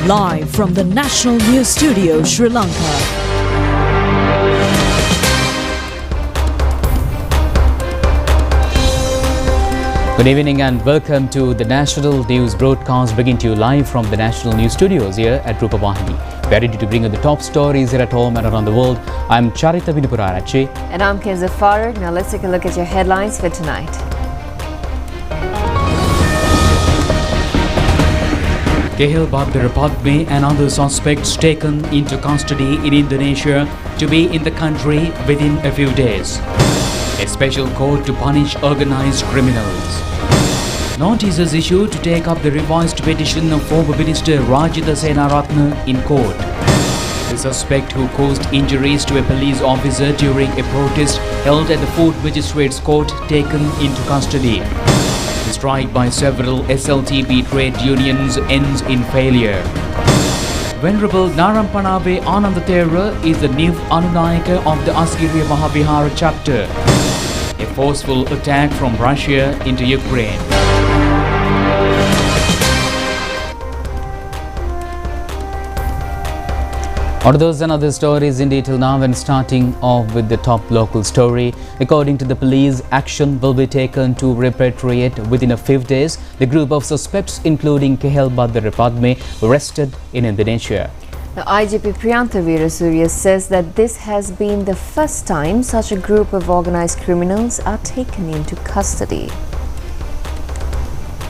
live from the National News Studio, Sri Lanka. Good evening and welcome to the National News broadcast, bringing to you live from the National News Studios here at Rupavahini. We are ready to bring you the top stories here at home and around the world. I'm Charita Vinupurarachi. And I'm Kenza Farag. Now let's take a look at your headlines for tonight. Kehel Badarapadme and other suspects taken into custody in Indonesia to be in the country within a few days. A special court to punish organized criminals. Notices issued to take up the revised petition of former Minister Rajitha Senaratne in court. The suspect who caused injuries to a police officer during a protest held at the Food Magistrates Court taken into custody. The strike by several SLTP trade unions ends in failure. Venerable Narampanave Anandathera is the new Anunayaka of the Asgiriya Mahavihara chapter. A forceful attack from Russia into Ukraine. On those and other stories in detail now, and starting off with the top local story. According to the police, action will be taken to repatriate within a few days the group of suspects, including Kehel Badarapadme, arrested in Indonesia. Now, IGP Priyantha Veerasurya says that this has been the first time such a group of organized criminals are taken into custody.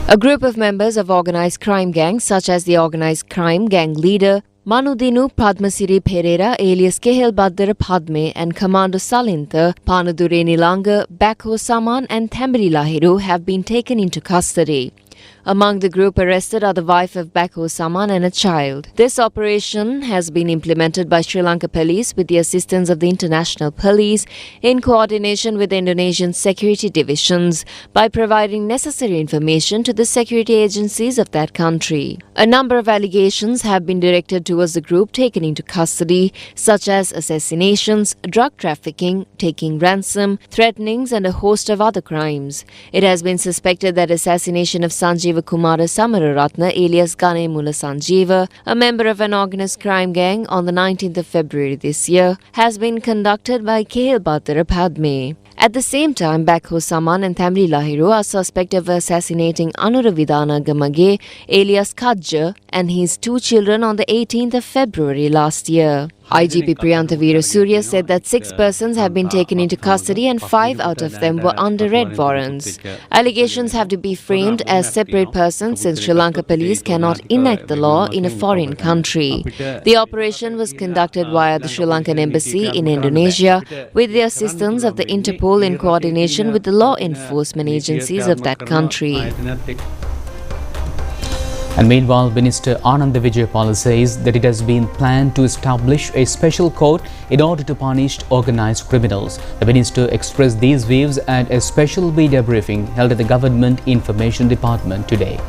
A group of members of organized crime gangs, such as the organized crime gang leader Manudinu Padmasiri Pereira alias Kehel Badarapadme and Commander Salintha, Panadure Nilanga, Bakho Saman and Thambili Lahiru have been taken into custody. Among the group arrested are the wife of Bakho Saman and a child. This operation has been implemented by Sri Lanka Police with the assistance of the International Police in coordination with the Indonesian security divisions by providing necessary information to the security agencies of that country. A number of allegations have been directed towards the group taken into custody, such as assassinations, drug trafficking, taking ransom, threatenings and a host of other crimes. It has been suspected that assassination of Sanjeeva Kumara Samararatna alias Ganemula Sanjeeva, a member of an organized crime gang on the 19th of February this year, has been conducted by Kehel Badarapadme. At the same time, Bakho Saman and Thambili Lahiru are suspected of assassinating Anuravidana Gamage alias Kajja and his two children on the 18th of February last year. IGP Priyantha Veerasurya said that 6 persons have been taken into custody and 5 out of them were under red warrants. Allegations have to be framed as separate persons since Sri Lanka Police cannot enact the law in a foreign country. The operation was conducted via the Sri Lankan Embassy in Indonesia with the assistance of the Interpol in coordination with the law enforcement agencies of that country. And meanwhile, Minister Ananda Vijayapala says that it has been planned to establish a special court in order to punish organized criminals. The minister expressed these views at a special media briefing held at the Government Information Department today.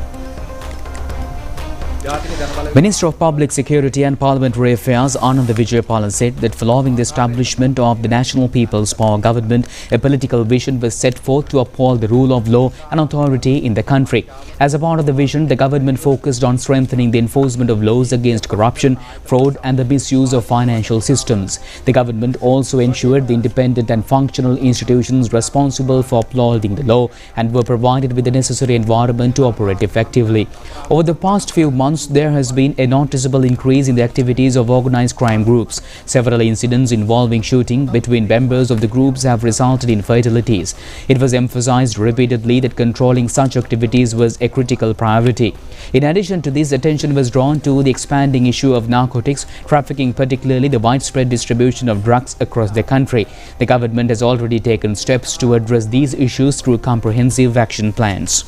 Minister of Public Security and Parliamentary Affairs Ananda Vijayapala said that following the establishment of the National People's Power Government, a political vision was set forth to uphold the rule of law and authority in the country. As a part of the vision, the government focused on strengthening the enforcement of laws against corruption, fraud and the misuse of financial systems. The government also ensured the independent and functional institutions responsible for upholding the law and were provided with the necessary environment to operate effectively. Over the past few months, there has been a noticeable increase in the activities of organized crime groups. Several incidents involving shooting between members of the groups have resulted in fatalities. It was emphasized repeatedly that controlling such activities was a critical priority. In addition to this, attention was drawn to the expanding issue of narcotics trafficking, particularly the widespread distribution of drugs across the country. The government has already taken steps to address these issues through comprehensive action plans.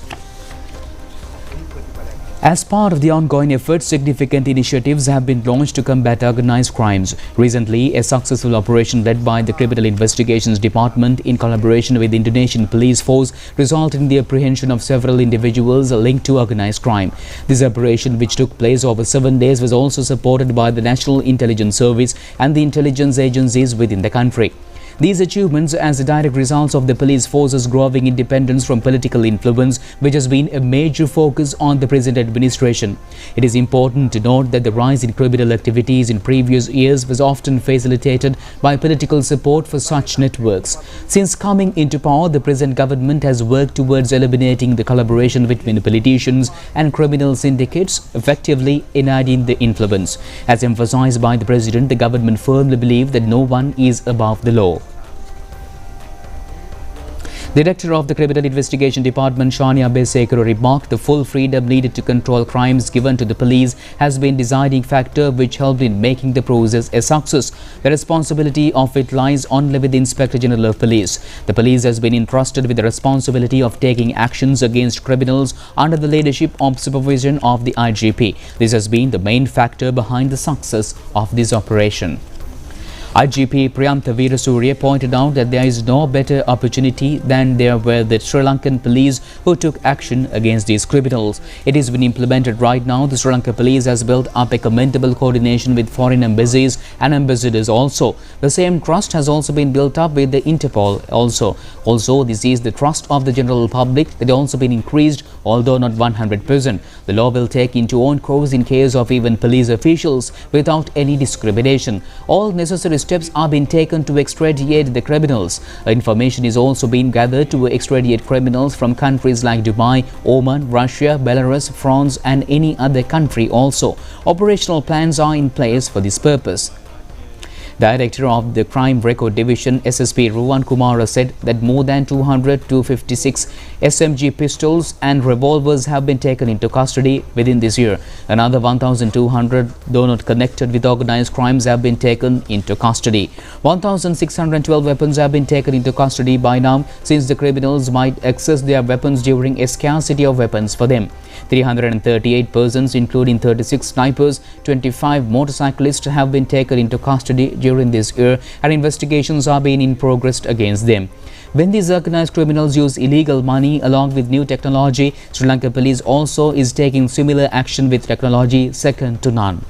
As part of the ongoing efforts, significant initiatives have been launched to combat organized crimes. Recently, a successful operation led by the Criminal Investigations Department in collaboration with the Indonesian police force resulted in the apprehension of several individuals linked to organized crime. This operation, which took place over 7 days, was also supported by the National Intelligence Service and the intelligence agencies within the country. These achievements as a direct result of the police force's growing independence from political influence, which has been a major focus on the present administration. It is important to note that the rise in criminal activities in previous years was often facilitated by political support for such networks. Since coming into power, the present government has worked towards eliminating the collaboration between politicians and criminal syndicates, effectively enacting the influence. As emphasized by the President, the government firmly believes that no one is above the law. The Director of the Criminal Investigation Department, Shania Besekaro, remarked the full freedom needed to control crimes given to the police has been a deciding factor which helped in making the process a success. The responsibility of it lies only with the Inspector General of Police. The police has been entrusted with the responsibility of taking actions against criminals under the leadership of supervision of the IGP. This has been the main factor behind the success of this operation. IGP Priyantha Veerasurya pointed out that there is no better opportunity than there were the Sri Lankan police who took action against these criminals. It has been implemented right now. The Sri Lanka police has built up a commendable coordination with foreign embassies and ambassadors also. The same trust has also been built up with the Interpol also. This is the trust of the general public that has also been increased, although not 100%. The law will take into own course in case of even police officials without any discrimination. All necessary steps are being taken to extradite the criminals. Information is also being gathered to extradite criminals from countries like Dubai, Oman, Russia, Belarus, France and any other country also. Operational plans are in place for this purpose. Director of the Crime Record Division, SSP Ruwan Kumara, said that more than 256 SMG pistols and revolvers have been taken into custody within this year. Another 1,200, though not connected with organized crimes, have been taken into custody. 1,612 weapons have been taken into custody by now, since the criminals might access their weapons during a scarcity of weapons for them. 338 persons, including 36 snipers, 25 motorcyclists, have been taken into custody during this year, and investigations are being in progress against them. When these organized criminals use illegal money along with new technology, Sri Lanka police also is taking similar action with technology second to none.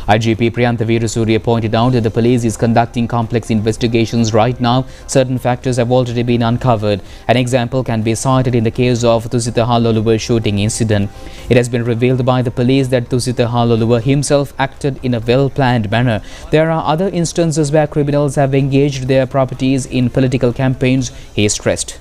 IGP Priyantha Veerasurya pointed out that the police is conducting complex investigations right now. Certain factors have already been uncovered. An example can be cited in the case of Thusita Haloluwa shooting incident. It has been revealed by the police that Thusita Haloluwa himself acted in a well-planned manner. There are other instances where criminals have engaged their properties in political campaigns, he stressed.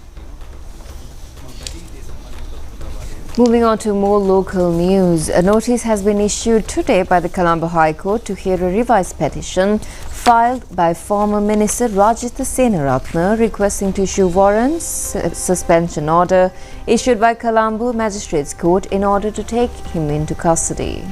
Moving on to more local news, a notice has been issued today by the Colombo High Court to hear a revised petition filed by former Minister Rajitha Senaratne requesting to issue warrants, suspension order issued by Colombo Magistrates Court in order to take him into custody.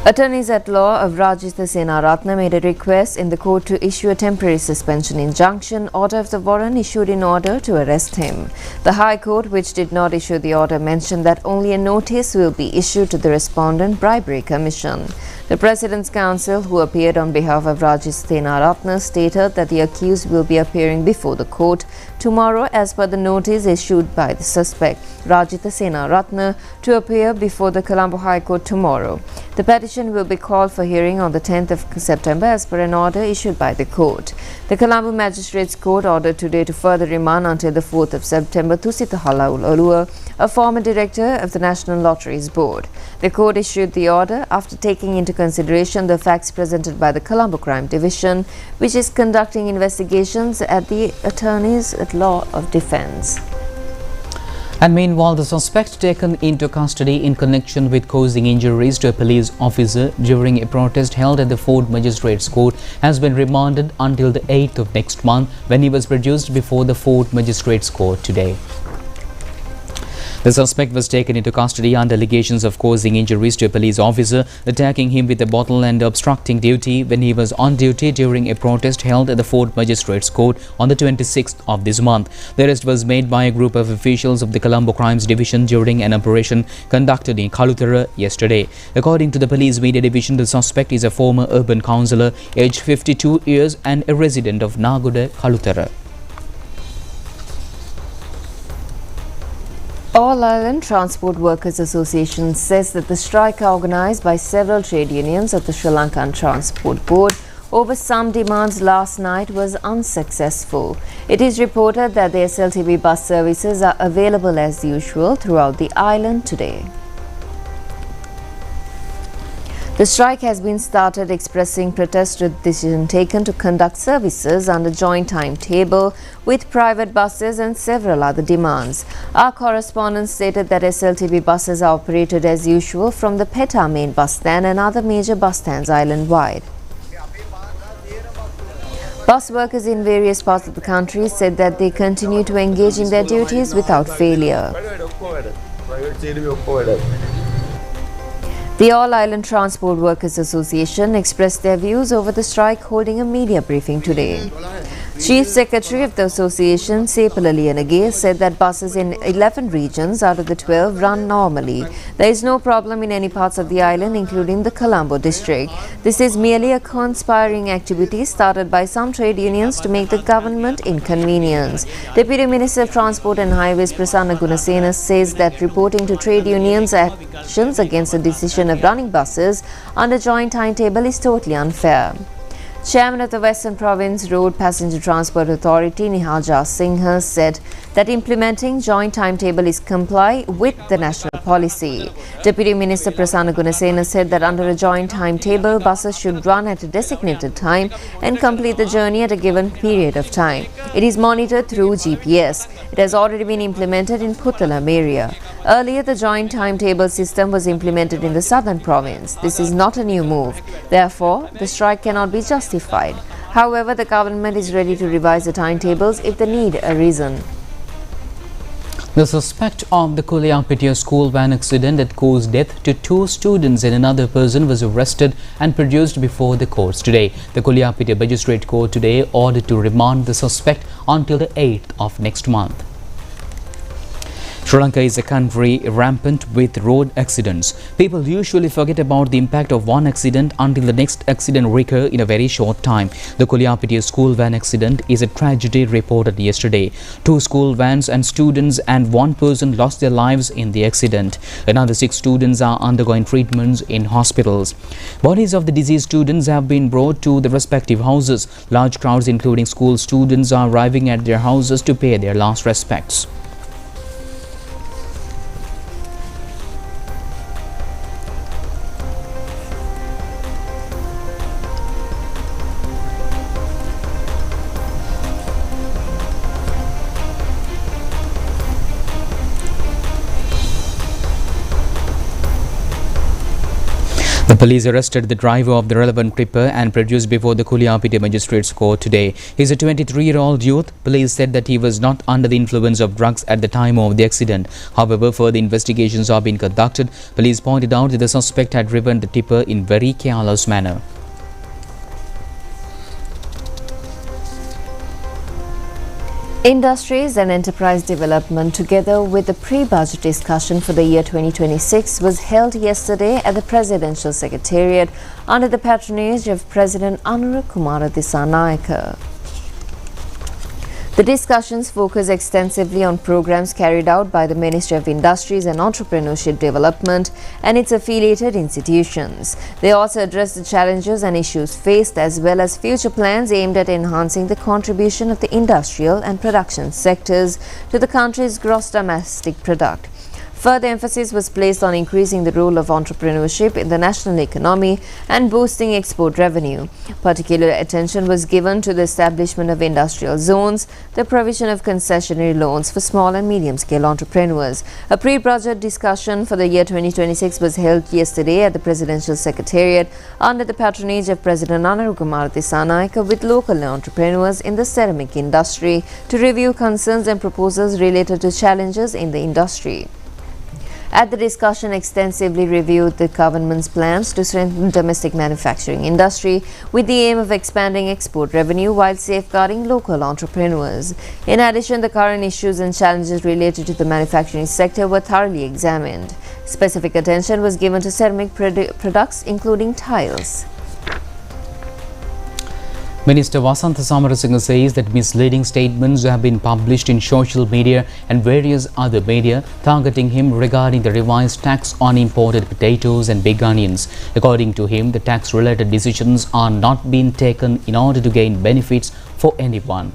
Attorneys at law of Rajitha Senaratne made a request in the court to issue a temporary suspension injunction order of the warrant issued in order to arrest him. The High Court, which did not issue the order, mentioned that only a notice will be issued to the respondent bribery commission. The President's Counsel, who appeared on behalf of Rajitha Senaratne, stated that the accused will be appearing before the court tomorrow as per the notice issued by the suspect, Rajitha Senaratne, to appear before the Colombo High Court tomorrow. The petition will be called for hearing on the 10th of September as per an order issued by the court. The Colombo Magistrates Court ordered today to further remand until the 4th of September Thusita Haloluwa, a former director of the National Lotteries Board. The court issued the order after taking into consideration the facts presented by the Colombo Crime Division, which is conducting investigations at the Attorneys at Law of Defence. And meanwhile, the suspect taken into custody in connection with causing injuries to a police officer during a protest held at the Fort Magistrates Court has been remanded until the 8th of next month, when he was produced before the Fort Magistrates Court today. The suspect was taken into custody under allegations of causing injuries to a police officer, attacking him with a bottle and obstructing duty when he was on duty during a protest held at the Fort Magistrates Court on the 26th of this month. The arrest was made by a group of officials of the Colombo Crimes Division during an operation conducted in Kalutara yesterday. According to the Police Media Division, the suspect is a former urban councillor, aged 52 years and a resident of Naguda, Kalutara. All Ireland Transport Workers Association says that the strike organised by several trade unions of the Sri Lankan Transport Board over some demands last night was unsuccessful. It is reported that the SLTB bus services are available as usual throughout the island today. The strike has been started expressing protest to the decision taken to conduct services under joint timetable with private buses and several other demands. Our correspondent stated that SLTB buses are operated as usual from the Peta main bus stand and other major bus stands island-wide. Bus workers in various parts of the country said that they continue to engage in their duties without failure. The All Island Transport Workers Association expressed their views over the strike, holding a media briefing today. Chief Secretary of the association, Sepalali Anage, said that buses in 11 regions out of the 12 run normally. There is no problem in any parts of the island, including the Colombo district. This is merely a conspiring activity started by some trade unions to make the government inconvenience. Deputy Minister of Transport and Highways Prasanna Gunasena says that reporting to trade unions actions against the decision of running buses under joint timetable is totally unfair. Chairman of the Western Province Road Passenger Transport Authority, Nihaja Singh, said that implementing joint timetable is comply with the national policy. Deputy Minister Prasanna Gunasena said that under a joint timetable, buses should run at a designated time and complete the journey at a given period of time. It is monitored through GPS. It has already been implemented in Puttalam area. Earlier, the joint timetable system was implemented in the southern province. This is not a new move. Therefore, the strike cannot be justified. However, the government is ready to revise the timetables if they need a reason. The suspect of the Kuliapitia school van accident that caused death to 2 students and another person was arrested and produced before the courts today. The Kuliapitia Magistrate Court today ordered to remand the suspect until the 8th of next month. Sri Lanka is a country rampant with road accidents. People usually forget about the impact of one accident until the next accident recurs in a very short time. The Kuliapitia school van accident is a tragedy reported yesterday. 2 school vans and students and 1 person lost their lives in the accident. Another 6 students are undergoing treatments in hospitals. Bodies of the deceased students have been brought to the respective houses. Large crowds including school students are arriving at their houses to pay their last respects. The police arrested the driver of the relevant tripper and produced before the Kuliapitia Magistrates Court today. He is a 23-year-old youth. Police said that he was not under the influence of drugs at the time of the accident. However, further investigations are being conducted. Police pointed out that the suspect had driven the tipper in very careless manner. Industries and enterprise development, together with the pre-budget discussion for the year 2026, was held yesterday at the Presidential Secretariat under the patronage of President Anura Kumara Dissanayake. The discussions focus extensively on programs carried out by the Ministry of Industries and Entrepreneurship Development and its affiliated institutions. They also address the challenges and issues faced as well as future plans aimed at enhancing the contribution of the industrial and production sectors to the country's gross domestic product. Further emphasis was placed on increasing the role of entrepreneurship in the national economy and boosting export revenue. Particular attention was given to the establishment of industrial zones, the provision of concessionary loans for small and medium-scale entrepreneurs. A pre-budget discussion for the year 2026 was held yesterday at the Presidential Secretariat under the patronage of President Anura Kumara Dissanayake with local entrepreneurs in the ceramic industry to review concerns and proposals related to challenges in the industry. At the discussion, extensively reviewed the government's plans to strengthen domestic manufacturing industry with the aim of expanding export revenue while safeguarding local entrepreneurs. In addition, the current issues and challenges related to the manufacturing sector were thoroughly examined. Specific attention was given to ceramic products including tiles. Minister Vasantha Samarasinha says that misleading statements have been published in social media and various other media targeting him regarding the revised tax on imported potatoes and big onions. According to him, the tax-related decisions are not being taken in order to gain benefits for anyone.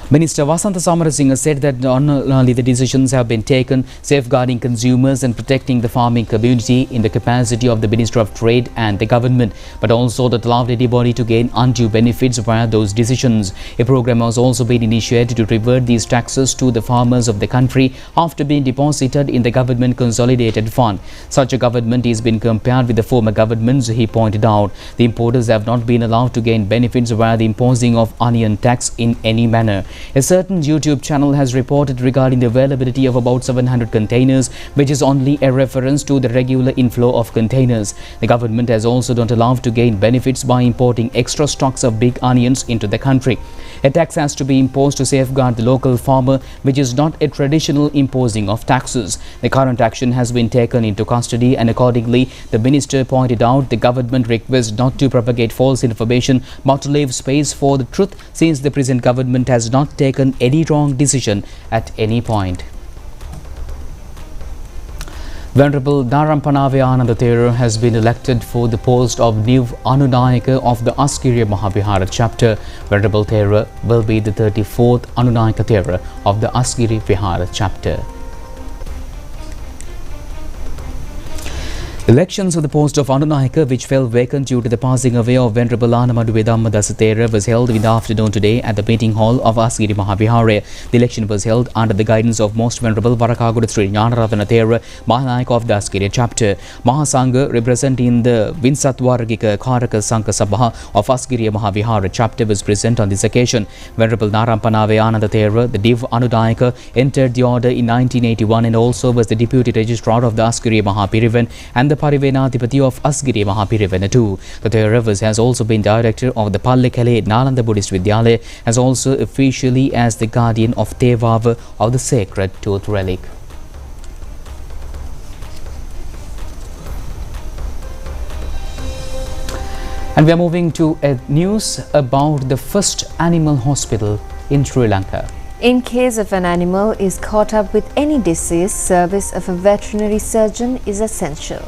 Minister Vasantha Samarasinha said that not only the decisions have been taken safeguarding consumers and protecting the farming community in the capacity of the Minister of Trade and the government, but also that allowed anybody to gain undue benefits via those decisions. A program has also been initiated to revert these taxes to the farmers of the country after being deposited in the government consolidated fund. Such a government is being compared with the former governments, he pointed out. The importers have not been allowed to gain benefits via the imposing of onion tax in any manner. A certain YouTube channel has reported regarding the availability of about 700 containers, which is only a reference to the regular inflow of containers. The government has also not allowed to gain benefits by importing extra stocks of big onions into the country. A tax has to be imposed to safeguard the local farmer, which is not a traditional imposing of taxes. The current action has been taken into custody, and accordingly, the minister pointed out the government requests not to propagate false information but to leave space for the truth, since the present government has not taken any wrong decision at any point. Venerable Dharampanave Ananda Thera has been elected for the post of new Anunayaka of the Askiriya Mahavihara chapter. Venerable Thera will be the 34th Anunayaka Thera of the Askiri Vihara chapter. Elections for the post of Anunayaka, which fell vacant due to the passing away of Venerable Anamadu Vedammadasa Thera, was held in the afternoon today at the meeting hall of Asgiri Mahavihara. The election was held under the guidance of Most Venerable Varakagoda Sri Jnanaratana Thera, Mahanayaka of the Askiri chapter. Mahasangha, representing the Vinsatwargika Karaka Sangha Sabha of Asgiri Mahavihara chapter, was present on this occasion. Venerable Dharampanave Ananda Thera, the Div Anunayaka, entered the order in 1981 and also was the Deputy Registrar of the Askiri Mahapirivan and the Parivenadipati of Asgiri Mahapirivana too. The Thera has also been director of the Pallekele Nalanda Buddhist Vidyalaya, as also officially as the guardian of Tevava of the sacred tooth relic. And we are moving to a news about the first animal hospital in Sri Lanka. In case of an animal is caught up with any disease, service of a veterinary surgeon is essential.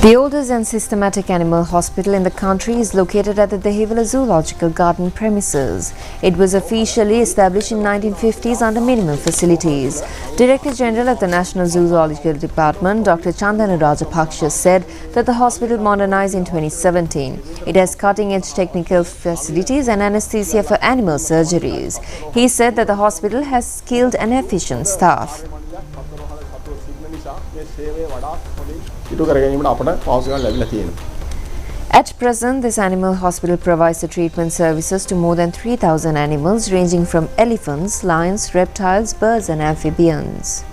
The oldest and systematic animal hospital in the country is located at the Dehiwala Zoological Garden premises. It was officially established in 1950s under minimum facilities. Director General of the National Zoological Department, Dr. Chandana Rajapaksha, said that the hospital modernized in 2017. It has cutting-edge technical facilities and anesthesia for animal surgeries. He said that the hospital has skilled and efficient staff. At present, this animal hospital provides the treatment services to more than 3,000 animals ranging from elephants, lions, reptiles, birds and amphibians.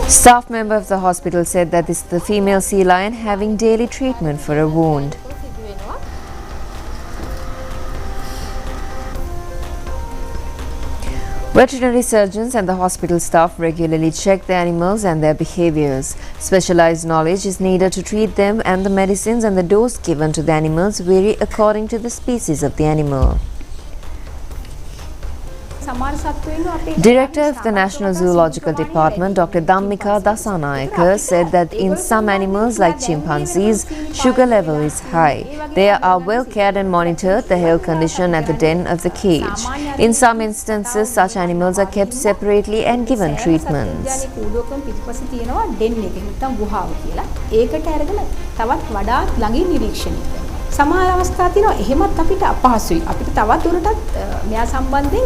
Staff member of the hospital said that this is the female sea lion having daily treatment for a wound. Veterinary surgeons and the hospital staff regularly check the animals and their behaviors. Specialized knowledge is needed to treat them, and the medicines and the dose given to the animals vary according to the species of the animal. Director of the National Zoological Department, Dr. Dhammika Dasanayaka, said that in some animals like chimpanzees, sugar level is high. They are well cared and monitored the health condition at the den of the cage. In some instances, such animals are kept separately and given treatments. සමහර අවස්ථා තියෙනවා එහෙමත් අපිට අපහසුයි. අපිට තවත් දුරටත් මෙයා සම්බන්ධයෙන්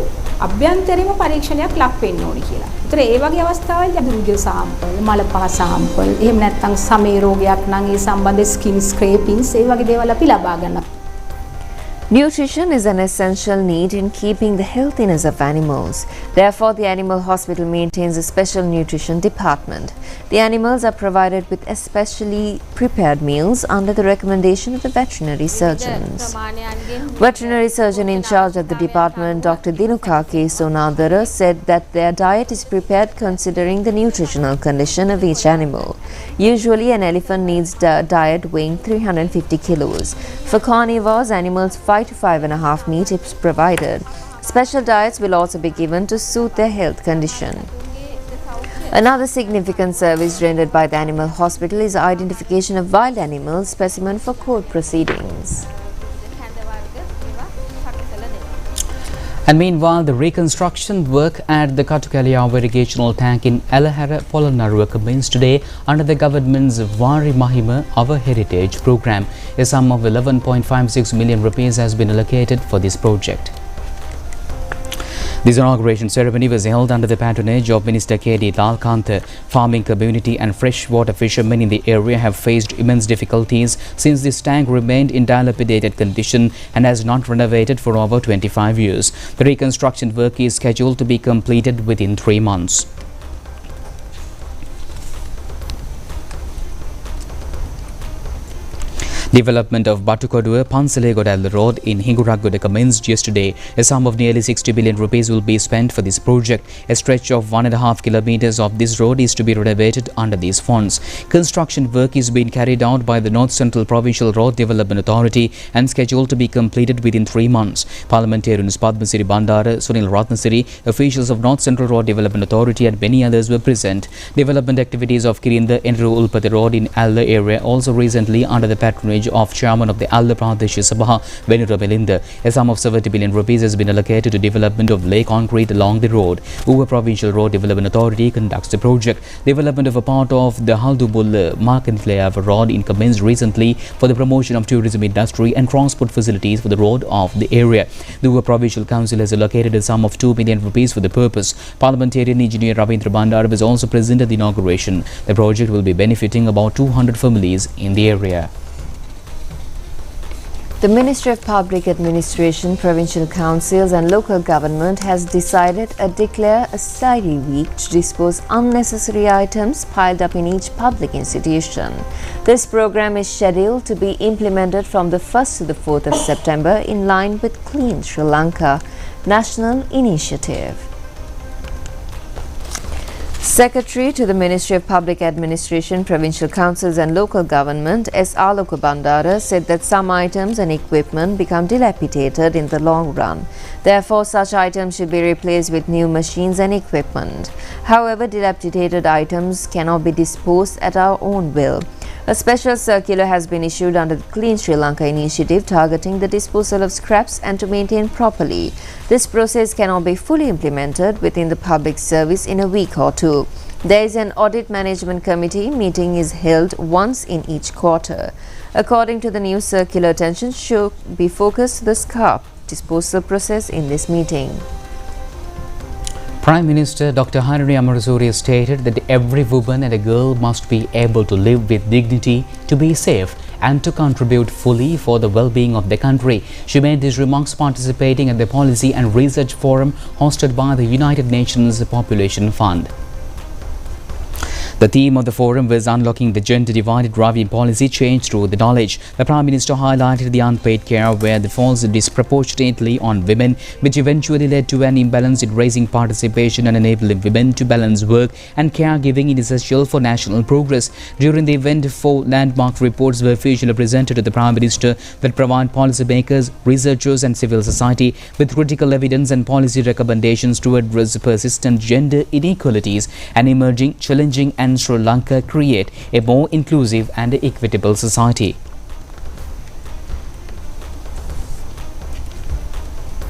අභ්‍යන්තරේම පරීක්ෂණයක් ලක් වෙන්න ඕනි කියලා. ඒතර ඒ වගේ අවස්ථාවලදී අපි රුධිර සාම්පල්, මලපහ සාම්පල්, එහෙම නැත්නම් සමේ රෝගයක් නම් ඒ සම්බන්ධ ස්කින් ස්ක්‍රේපින්ග්ස් ඒ වගේ දේවල් අපි ලබා ගන්නවා. Nutrition is an essential need in keeping the healthiness of animals. Therefore, the animal hospital maintains a special nutrition department. The animals are provided with especially prepared meals under the recommendation of the veterinary surgeons. Veterinary surgeon in charge of the department, Dr. Dinukake Sonadara, said that their diet is prepared considering the nutritional condition of each animal. Usually, an elephant needs a diet weighing 350 kilos. For carnivores, animals 5 to 5.5 meat is provided. Special diets will also be given to suit their health condition. Another significant service rendered by the animal hospital is identification of wild animal specimen for court proceedings. And meanwhile, the reconstruction work at the Katukaliyawa irrigational tank in Alahara, Polonnaruwa commenced today under the government's Vari Mahima Our Heritage program. A sum of 11.56 million rupees has been allocated for this project. This inauguration ceremony was held under the patronage of Minister K.D. Lalkantha. Farming community and freshwater fishermen in the area have faced immense difficulties since this tank remained in dilapidated condition and has not renovated for over 25 years. The reconstruction work is scheduled to be completed within 3 months. Development of Batukodua Pansalegodal Road in Hinguragoda commenced yesterday. A sum of nearly 60 billion rupees will be spent for this project. A stretch of 1.5 kilometers of this road is to be renovated under these funds. Construction work is being carried out by the North Central Provincial Road Development Authority and scheduled to be completed within 3 months. Parliamentarians Padmasiri Bandara, Sunil Ratnasiri, officials of North Central Road Development Authority and many others were present. Development activities of Kirinda Enru Ulpati Road in Alla area also recently under the patronage of Chairman of the Alla Pradesh Sabha, Venura Melinda. A sum of 70 billion rupees has been allocated to development of lay concrete along the road. Uva Provincial Road Development Authority conducts the project. Development of a part of the Haldubul Markenflav Road in commenced recently for the promotion of tourism industry and transport facilities for the road of the area. The Uva Provincial Council has allocated a sum of 2 million rupees for the purpose. Parliamentarian Engineer Ravindra Bandara was also present at the inauguration. The project will be benefiting about 200 families in the area. The Ministry of Public Administration, Provincial Councils and Local Government has decided to declare a tidy week to dispose unnecessary items piled up in each public institution. This program is scheduled to be implemented from the 1st to the 4th of September in line with Clean Sri Lanka National Initiative. Secretary to the Ministry of Public Administration, Provincial Councils and Local Government, S. Aloka Bandara, said that some items and equipment become dilapidated in the long run. Therefore, such items should be replaced with new machines and equipment. However, dilapidated items cannot be disposed at our own will. A special circular has been issued under the Clean Sri Lanka initiative targeting the disposal of scraps and to maintain properly. This process cannot be fully implemented within the public service in a week or two. There is an audit management committee meeting is held once in each quarter. According to the new circular, attention should be focused to the scrap disposal process in this meeting. Prime Minister Dr. Hanani Amarasuri stated that every woman and a girl must be able to live with dignity, to be safe and to contribute fully for the well-being of the country. She made these remarks participating at the Policy and Research Forum hosted by the United Nations Population Fund. The theme of the forum was unlocking the gender-divided driving policy change through the knowledge. The Prime Minister highlighted the unpaid care where it falls disproportionately on women, which eventually led to an imbalance in raising participation and enabling women to balance work and caregiving is essential for national progress. During the event, 4 landmark reports were officially presented to the Prime Minister that provide policymakers, researchers and civil society with critical evidence and policy recommendations to address persistent gender inequalities and emerging, challenging and Sri Lanka create a more inclusive and equitable society.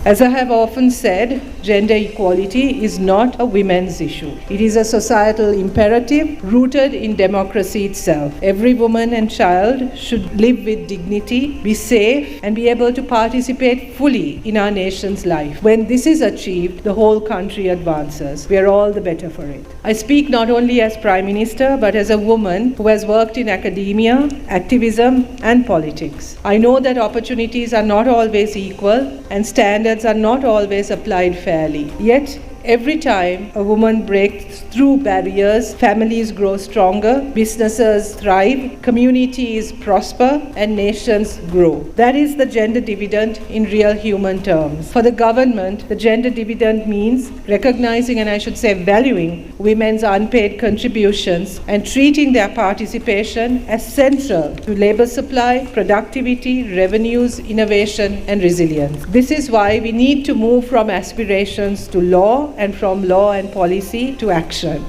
As I have often said, gender equality is not a women's issue. It is a societal imperative rooted in democracy itself. Every woman and child should live with dignity, be safe, and be able to participate fully in our nation's life. When this is achieved, the whole country advances. We are all the better for it. I speak not only as Prime Minister, but as a woman who has worked in academia, activism, and politics. I know that opportunities are not always equal and standards are not always applied fairly. Yet, every time a woman breaks through barriers, families grow stronger, businesses thrive, communities prosper, and nations grow. That is the gender dividend in real human terms. For the government, the gender dividend means recognizing, and I should say valuing, women's unpaid contributions and treating their participation as central to labor supply, productivity, revenues, innovation, and resilience. This is why we need to move from aspirations to law and from law and policy to action.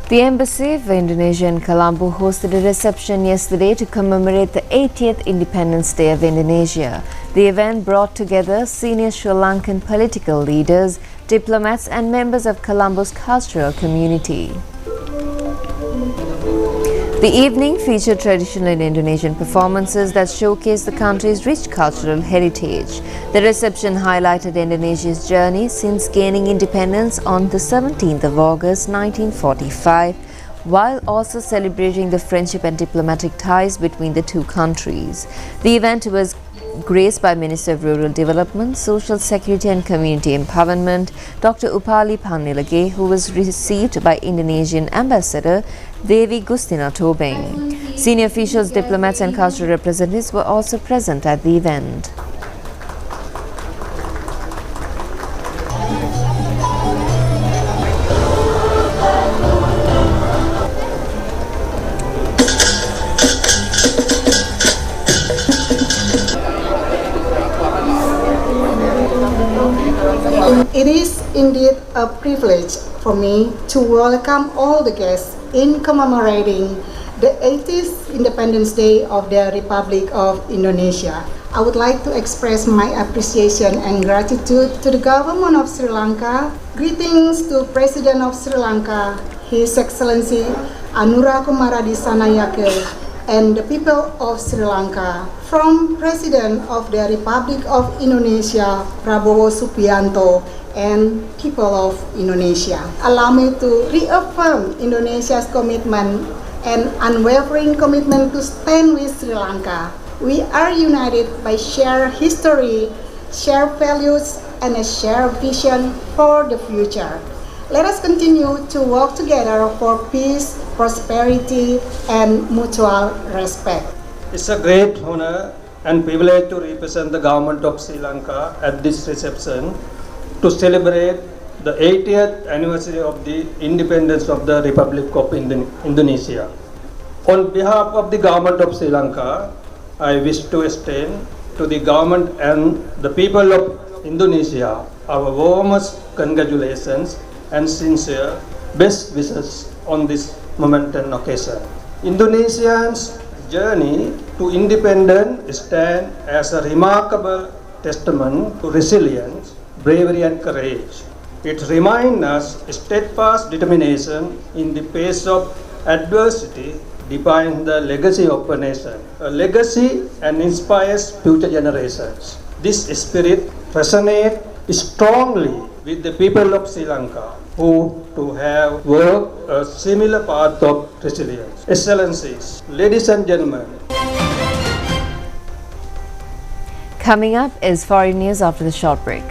The Embassy of Indonesia in Colombo hosted a reception yesterday to commemorate the 80th Independence Day of Indonesia. The event brought together senior Sri Lankan political leaders, diplomats and members of Colombo's cultural community. The evening featured traditional Indonesian performances that showcased the country's rich cultural heritage. The reception highlighted Indonesia's journey since gaining independence on the 17th of August 1945, while also celebrating the friendship and diplomatic ties between the two countries. The event was graced by Minister of Rural Development, Social Security and Community Empowerment, Dr. Upali Pannilage, who was received by Indonesian Ambassador Dewi Gustina Tobing. Senior officials, diplomats and cultural representatives were also present at the event. It is indeed a privilege for me to welcome all the guests in commemorating the 80th Independence Day of the Republic of Indonesia. I would like to express my appreciation and gratitude to the government of Sri Lanka. Greetings to President of Sri Lanka, His Excellency Anura Kumara Dissanayake, and the people of Sri Lanka. From President of the Republic of Indonesia, Prabowo Subianto, and people of Indonesia. Allow me to reaffirm Indonesia's commitment and unwavering commitment to stand with Sri Lanka. We are united by shared history, shared values, and a shared vision for the future. Let us continue to work together for peace, prosperity, and mutual respect. It's a great honor and privilege to represent the government of Sri Lanka at this reception to celebrate the 80th anniversary of the independence of the Republic of Indonesia. On behalf of the government of Sri Lanka, I wish to extend to the government and the people of Indonesia our warmest congratulations and sincere best wishes on this momentous occasion. Indonesians' journey to independence stands as a remarkable testament to resilience, bravery and courage. It reminds us steadfast determination in the face of adversity defines the legacy of a nation, a legacy and inspires future generations. This spirit resonates strongly with the people of Sri Lanka, who to have worked a similar path of resilience. Excellencies, ladies and gentlemen. Coming up is foreign news after the short break.